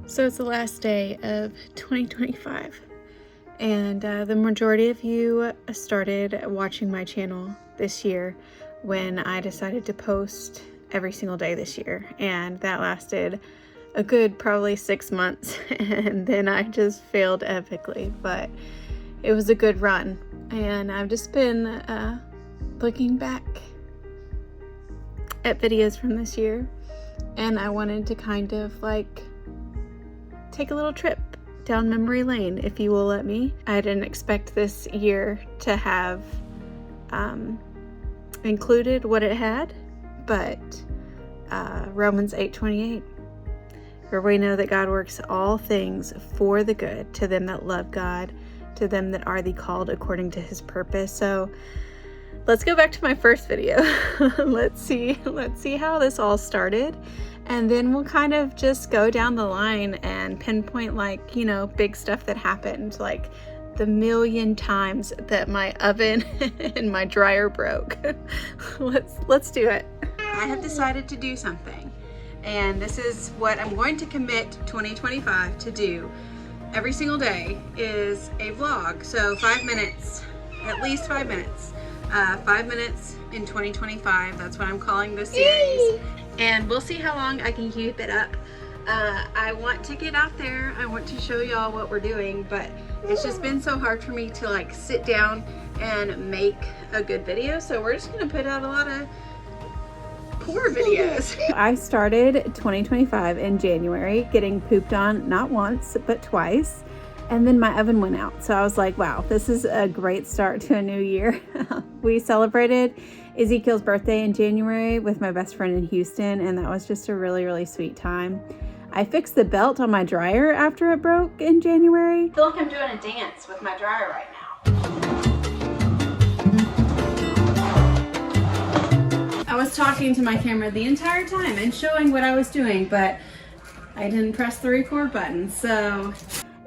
So it's the last day of 2025, and the majority of you started watching my channel this year when I decided to post every single day this year, and that lasted a good probably 6 months and then I just failed epically, but it was a good run. And I've just been looking back at videos from this year, and I wanted to kind of like take a little trip down memory lane, if you will let me. I didn't expect this year to have included what it had, but Romans 8:28, where we know that God works all things for the good to them that love God, to them that are the called according to his purpose. So let's go back to my first video. let's see how this all started, and then we'll kind of just go down the line and pinpoint, like, you know, big stuff that happened, like the million times that my oven and my dryer broke. Let's do it. I have decided to do something, and this is what I'm going to commit 2025 to do every single day, is a vlog. So 5 minutes, at least 5 minutes. 5 minutes in 2025, that's what I'm calling this series. And we'll see how long I can keep it up. I want to get out there, I want to show y'all what we're doing, but it's just been so hard for me to like sit down and make a good video. So we're just gonna put out a lot of poor videos. I started 2025 in January, getting pooped on not once, but twice. And then my oven went out. So I was like, wow, this is a great start to a new year. We celebrated Ezekiel's birthday in January with my best friend in Houston, and that was just a really, really sweet time. I fixed the belt on my dryer after it broke in January. I feel like I'm doing a dance with my dryer right now. I was talking to my camera the entire time and showing what I was doing, but I didn't press the record button, so.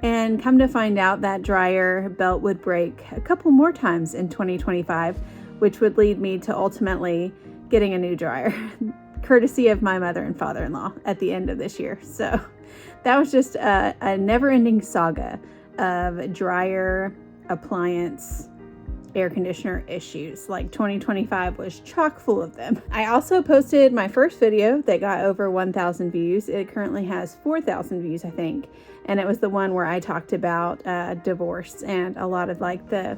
And come to find out, that dryer belt would break a couple more times in 2025, which would lead me to ultimately getting a new dryer, courtesy of my mother and father-in-law at the end of this year. So that was just a never-ending saga of dryer, appliance, air conditioner issues. Like 2025 was chock full of them. I also posted my first video that got over 1,000 views. It currently has 4,000 views, I think. And it was the one where I talked about divorce, and a lot of like the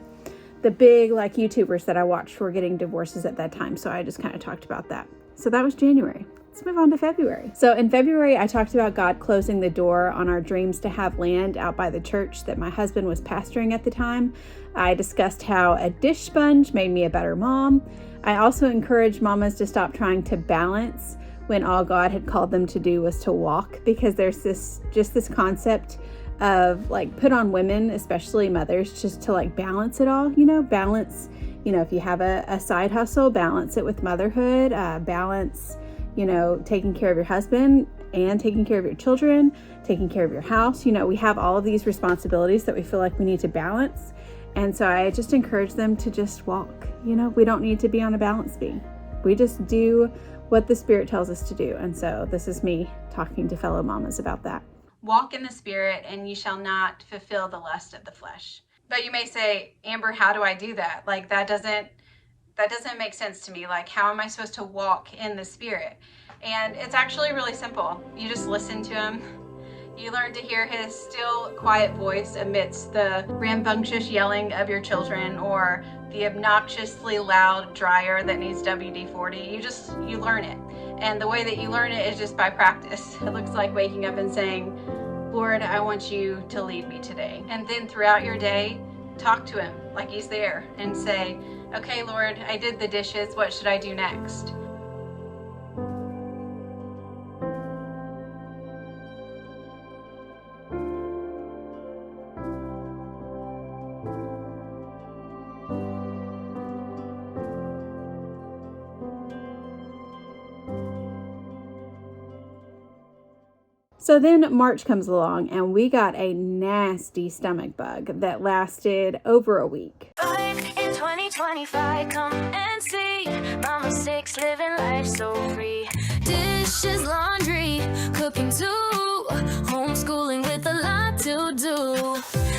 big like YouTubers that I watched were getting divorces at that time. So I just kind of talked about that. So that was January. Let's move on to February. So in February, I talked about God closing the door on our dreams to have land out by the church that my husband was pastoring at the time. I discussed how a dish sponge made me a better mom. I also encouraged mamas to stop trying to balance when all God had called them to do was to walk, because there's this concept of like put on women, especially mothers, just to like balance it all, you know, balance, you know, if you have a side hustle, balance it with motherhood, balance, you know, taking care of your husband and taking care of your children, taking care of your house. You know, we have all of these responsibilities that we feel like we need to balance. And so I just encourage them to just walk. You know, we don't need to be on a balance beam. We just do what the Spirit tells us to do. And so this is me talking to fellow mamas about that. Walk in the Spirit and you shall not fulfill the lust of the flesh. But you may say, Amber, how do I do that? Like that doesn't make sense to me. Like, how am I supposed to walk in the Spirit? And it's actually really simple. You just listen to him. You learn to hear his still, quiet voice amidst the rambunctious yelling of your children or the obnoxiously loud dryer that needs WD-40. You learn it. And the way that you learn it is just by practice. It looks like waking up and saying, Lord, I want you to lead me today. And then throughout your day, talk to him like he's there and say, okay, Lord, I did the dishes. What should I do next? So then March comes along and we got a nasty stomach bug that lasted over a week. In 2025, come and see Mama 6 living life so free. Dishes, laundry, cooking too, homeschool to do.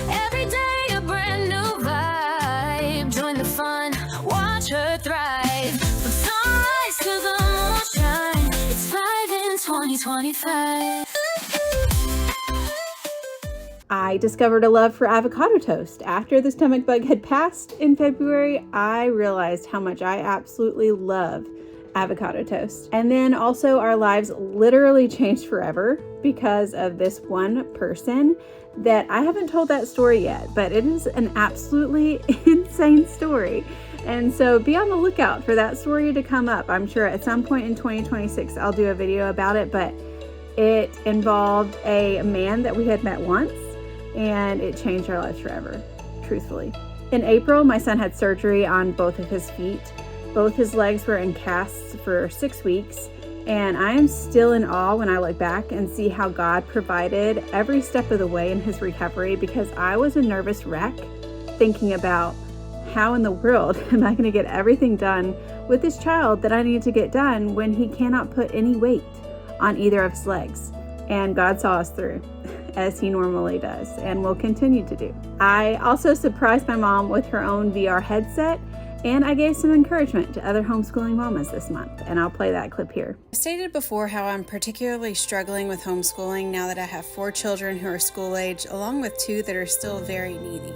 Every day a brand new vibe. Join the fun, watch her thrive. From sunrise to the moonshine, it's 5 in 2025. I discovered a love for avocado toast. After the stomach bug had passed in February, I realized how much I absolutely love avocado toast. And then also our lives literally changed forever because of this one person that I haven't told that story yet, but it is an absolutely insane story. And so be on the lookout for that story to come up. I'm sure at some point in 2026 I'll do a video about it, but it involved a man that we had met once, and it changed our lives forever, truthfully. In April, my son had surgery on both of his feet. Both his legs were in casts for 6 weeks, and I am still in awe when I look back and see how God provided every step of the way in his recovery, because I was a nervous wreck thinking about how in the world am I going to get everything done with this child that I need to get done when he cannot put any weight on either of his legs. And God saw us through, as he normally does and will continue to do. I also surprised my mom with her own VR headset, and I gave some encouragement to other homeschooling mamas this month, and I'll play that clip here. I stated before how I'm particularly struggling with homeschooling now that I have 4 children who are school age, along with 2 that are still very needy.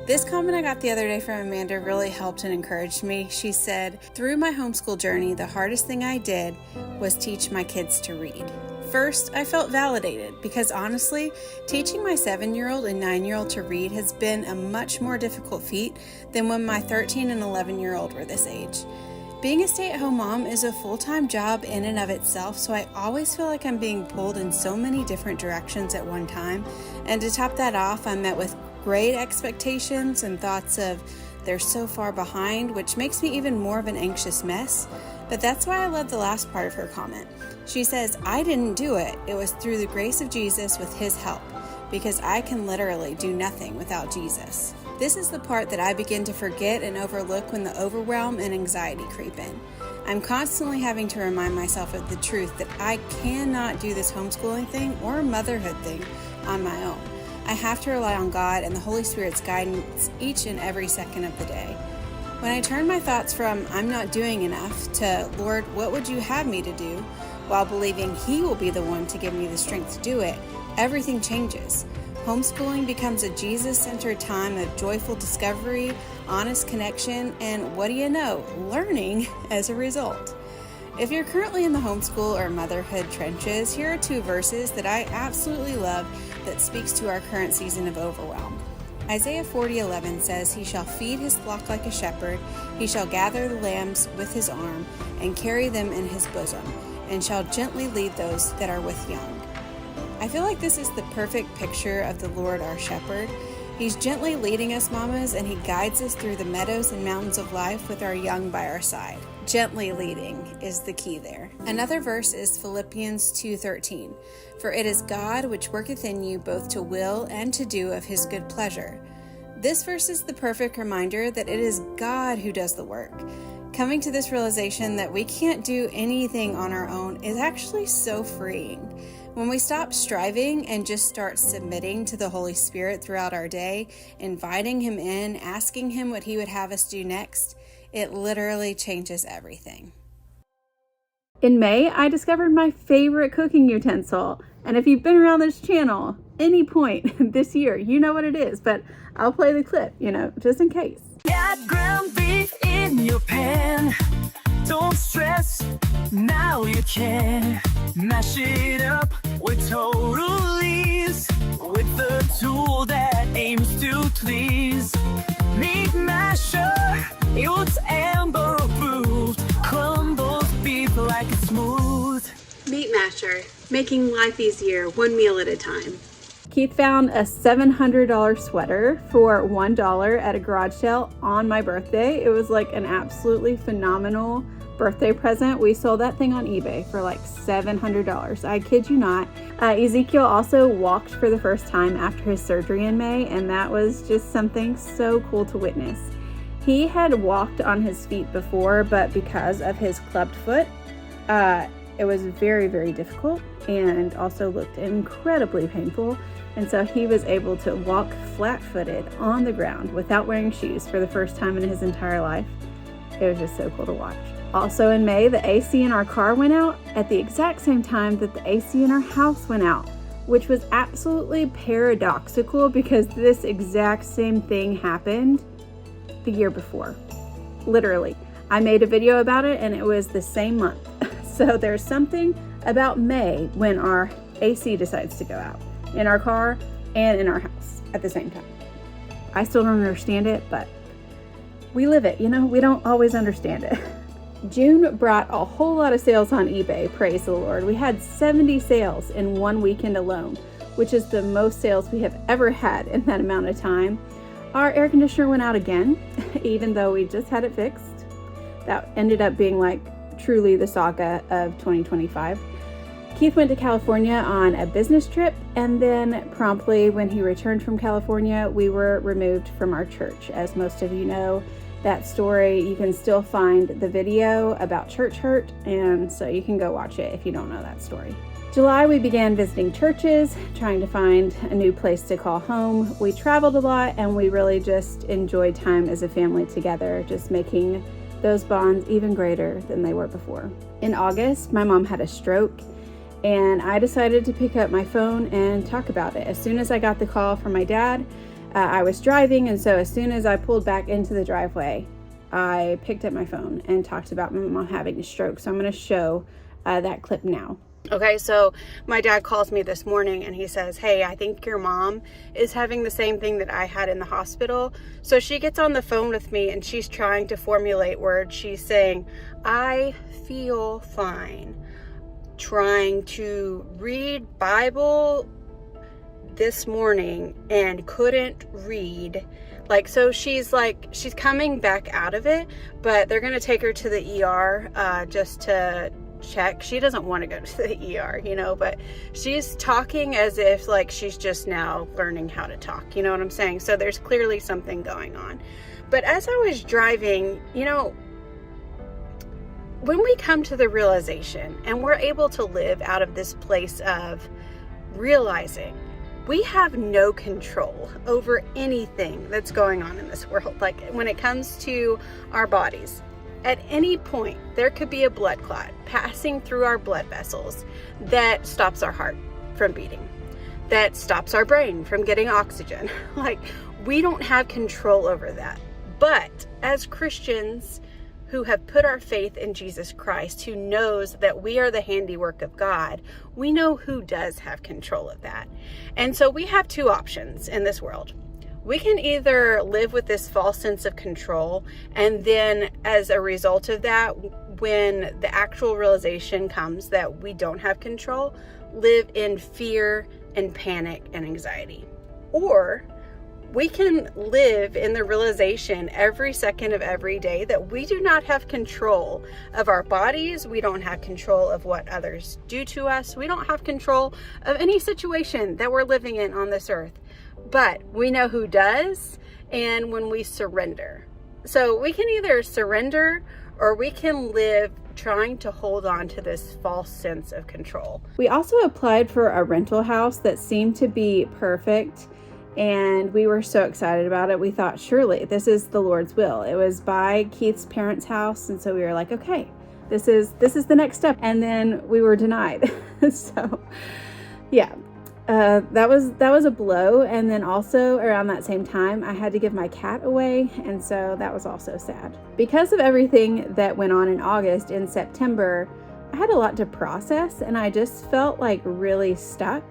This comment I got the other day from Amanda really helped and encouraged me. She said, "Through my homeschool journey, the hardest thing I did was teach my kids to read. First, I felt validated because honestly, teaching my 7-year-old and 9-year-old to read has been a much more difficult feat than when my 13 and 11-year-old were this age. Being a stay-at-home mom is a full-time job in and of itself, so I always feel like I'm being pulled in so many different directions at one time. And to top that off, I'm met with great expectations and thoughts of they're so far behind, which makes me even more of an anxious mess." But that's why I love the last part of her comment. She says, "I didn't do it. It was through the grace of Jesus with his help, because I can literally do nothing without Jesus." This is the part that I begin to forget and overlook when the overwhelm and anxiety creep in. I'm constantly having to remind myself of the truth that I cannot do this homeschooling thing or motherhood thing on my own. I have to rely on God and the Holy Spirit's guidance each and every second of the day. When I turn my thoughts from "I'm not doing enough" to "Lord, what would you have me to do?" while believing he will be the one to give me the strength to do it, everything changes. Homeschooling becomes a Jesus-centered time of joyful discovery, honest connection, and what do you know, learning as a result. If you're currently in the homeschool or motherhood trenches, here are 2 verses that I absolutely love that speaks to our current season of overwhelm. Isaiah 40:11 says, "He shall feed his flock like a shepherd. He shall gather the lambs with his arm and carry them in his bosom, and shall gently lead those that are with young." I feel like this is the perfect picture of the Lord our shepherd. He's gently leading us, mamas, and he guides us through the meadows and mountains of life with our young by our side. Gently leading is the key there. Another verse is Philippians 2:13. "For it is God which worketh in you both to will and to do of his good pleasure." This verse is the perfect reminder that it is God who does the work. Coming to this realization that we can't do anything on our own is actually so freeing. When we stop striving and just start submitting to the Holy Spirit throughout our day, inviting him in, asking him what he would have us do next, it literally changes everything. In May, I discovered my favorite cooking utensil. And if you've been around this channel any point this year, you know what it is, but I'll play the clip, just in case. Got ground beef in your pan. Don't stress, now you can mash it up with total ease, with the tool that aims to please. Meat masher, it's Amber approved, crumbles beef like it's smooth. Meat Masher, making life easier, one meal at a time. Keith found a $700 sweater for $1 at a garage sale on my birthday. It was like an absolutely phenomenal birthday present. We sold that thing on eBay for like $700. I kid you not. Ezekiel also walked for the first time after his surgery in May, and that was just something so cool to witness. He had walked on his feet before, but because of his clubbed foot, It was very, very difficult and also looked incredibly painful. And so he was able to walk flat-footed on the ground without wearing shoes for the first time in his entire life. It was just so cool to watch. Also in May, the AC in our car went out at the exact same time that the AC in our house went out, which was absolutely paradoxical because this exact same thing happened the year before. Literally. I made a video about it and it was the same month. So there's something about May when our AC decides to go out in our car and in our house at the same time. I still don't understand it, but we live it, you know, we don't always understand it. June brought a whole lot of sales on eBay, praise the Lord. We had 70 sales in one weekend alone, which is the most sales we have ever had in that amount of time. Our air conditioner went out again, even though we just had it fixed. That ended up being like truly the saga of 2025. Keith went to California on a business trip, and then promptly when he returned from California, we were removed from our church. As most of you know, that story, you can still find the video about church hurt, and so you can go watch it if you don't know that story. July, we began visiting churches, trying to find a new place to call home. We traveled a lot, and we really just enjoyed time as a family together, just making those bonds even greater than they were before. In August, my mom had a stroke, and I decided to pick up my phone and talk about it. As soon as I got the call from my dad, I was driving, and so as soon as I pulled back into the driveway, I picked up my phone and talked about my mom having a stroke. So I'm going to show that clip now. Okay, so my dad calls me this morning and he says, hey, I think your mom is having the same thing that I had in the hospital. So she gets on the phone with me and she's trying to formulate words. She's saying, I feel fine. Trying to read Bible this morning and couldn't read. Like, so she's coming back out of it, but they're going to take her to the ER just to check. She doesn't want to go to the ER, you know, but she's talking as if like she's just now learning how to talk, you know what I'm saying? So there's clearly something going on. But as I was driving, you know, when we come to the realization and we're able to live out of this place of realizing we have no control over anything that's going on in this world, like when it comes to our bodies, at any point, there could be a blood clot passing through our blood vessels that stops our heart from beating, that stops our brain from getting oxygen. Like, we don't have control over that. But as Christians who have put our faith in Jesus Christ, who knows that we are the handiwork of God, we know who does have control of that. And so we have two options in this world. We can either live with this false sense of control, and then as a result of that, when the actual realization comes that we don't have control, live in fear and panic and anxiety. Or we can live in the realization every second of every day that we do not have control of our bodies. We don't have control of what others do to us. We don't have control of any situation that we're living in on this earth. But we know who does, and when we surrender. So we can either surrender or we can live trying to hold on to this false sense of control. We also applied for a rental house that seemed to be perfect, and we were so excited about it. We thought, surely this is the Lord's will. It was by Keith's parents' house, and so we were like, okay, this is the next step. And then we were denied. So yeah. That was a blow. And then also around that same time, I had to give my cat away, and so that was also sad. Because of everything that went on in August, in September, I had a lot to process, and I just felt like really stuck.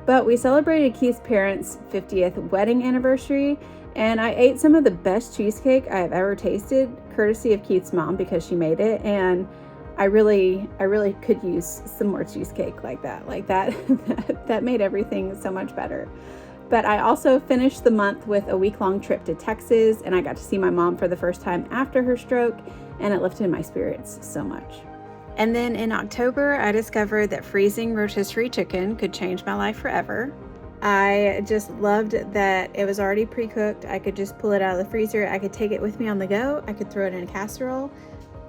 But we celebrated Keith's parents' 50th wedding anniversary, and I ate some of the best cheesecake I have ever tasted, courtesy of Keith's mom, because she made it. And I really could use some more cheesecake like that. That made everything so much better. But I also finished the month with a week-long trip to Texas, and I got to see my mom for the first time after her stroke, and it lifted my spirits so much. And then in October, I discovered that freezing rotisserie chicken could change my life forever. I just loved that it was already pre-cooked. I could just pull it out of the freezer. I could take it with me on the go. I could throw it in a casserole.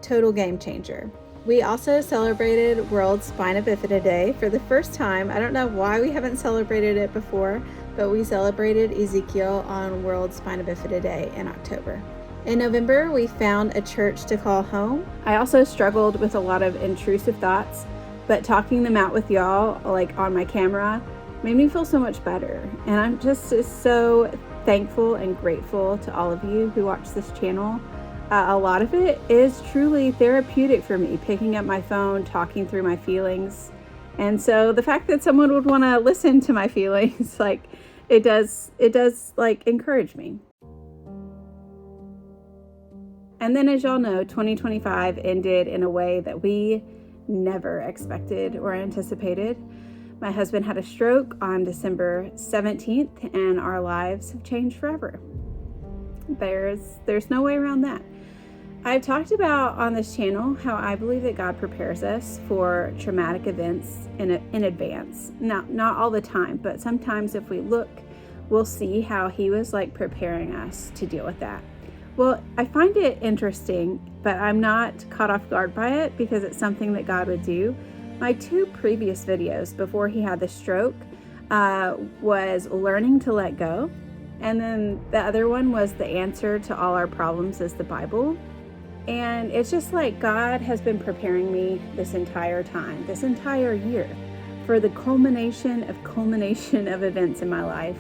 Total game changer. We also celebrated World Spina Bifida Day for the first time. I don't know why we haven't celebrated it before, but we celebrated Ezekiel on World Spina Bifida Day in October. In November, we found a church to call home. I also struggled with a lot of intrusive thoughts, but talking them out with y'all, like on my camera, made me feel so much better. And I'm just so thankful and grateful to all of you who watch this channel. A lot of it is truly therapeutic for me, picking up my phone, talking through my feelings. And so the fact that someone would want to listen to my feelings, like it does like encourage me. And then, as y'all know, 2025 ended in a way that we never expected or anticipated. My husband had a stroke on December 17th, and our lives have changed forever. There's no way around that. I've talked about on this channel how I believe that God prepares us for traumatic events in advance. Not all the time, but sometimes if we look, we'll see how He was like preparing us to deal with that. Well, I find it interesting, but I'm not caught off guard by it because it's something that God would do. My 2 previous videos before he had the stroke was learning to let go. And then the other one was the answer to all our problems is the Bible. And it's just like God has been preparing me this entire time, this entire year, for the culmination of events in my life.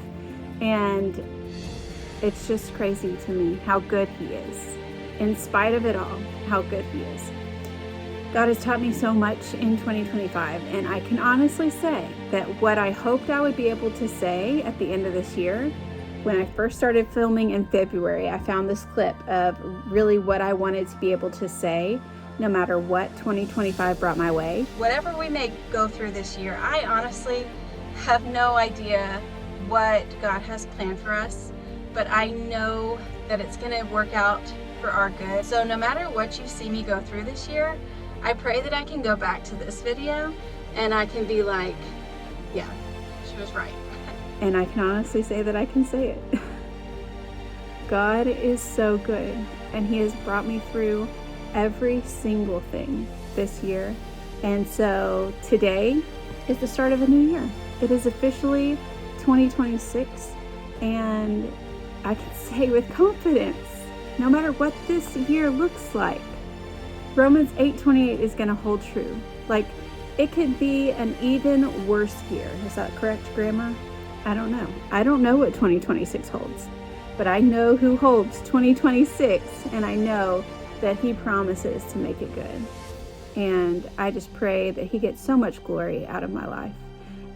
And it's just crazy to me how good He is. In spite of it all, how good He is. God has taught me so much in 2025, and I can honestly say that what I hoped I would be able to say at the end of this year, when I first started filming in February, I found this clip of really what I wanted to be able to say no matter what 2025 brought my way. Whatever we may go through this year, I honestly have no idea what God has planned for us, but I know that it's going to work out for our good. So no matter what you see me go through this year, I pray that I can go back to this video and I can be like, yeah, she was right. And I can honestly say that I can say it. God is so good, and He has brought me through every single thing this year. And so today is the start of a new year. It is officially 2026, and I can say with confidence, no matter what this year looks like, Romans 8:28 is going to hold true. Like, it could be an even worse year. Is that correct, Grandma? I don't know. I don't know what 2026 holds, but I know who holds 2026, and I know that He promises to make it good. And I just pray that He gets so much glory out of my life.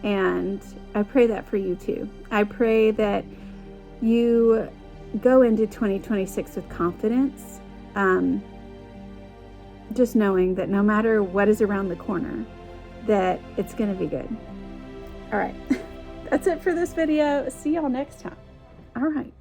And I pray that for you too. I pray that you go into 2026 with confidence, just knowing that no matter what is around the corner, that it's going to be good. All right. That's it for this video. See y'all next time. All right.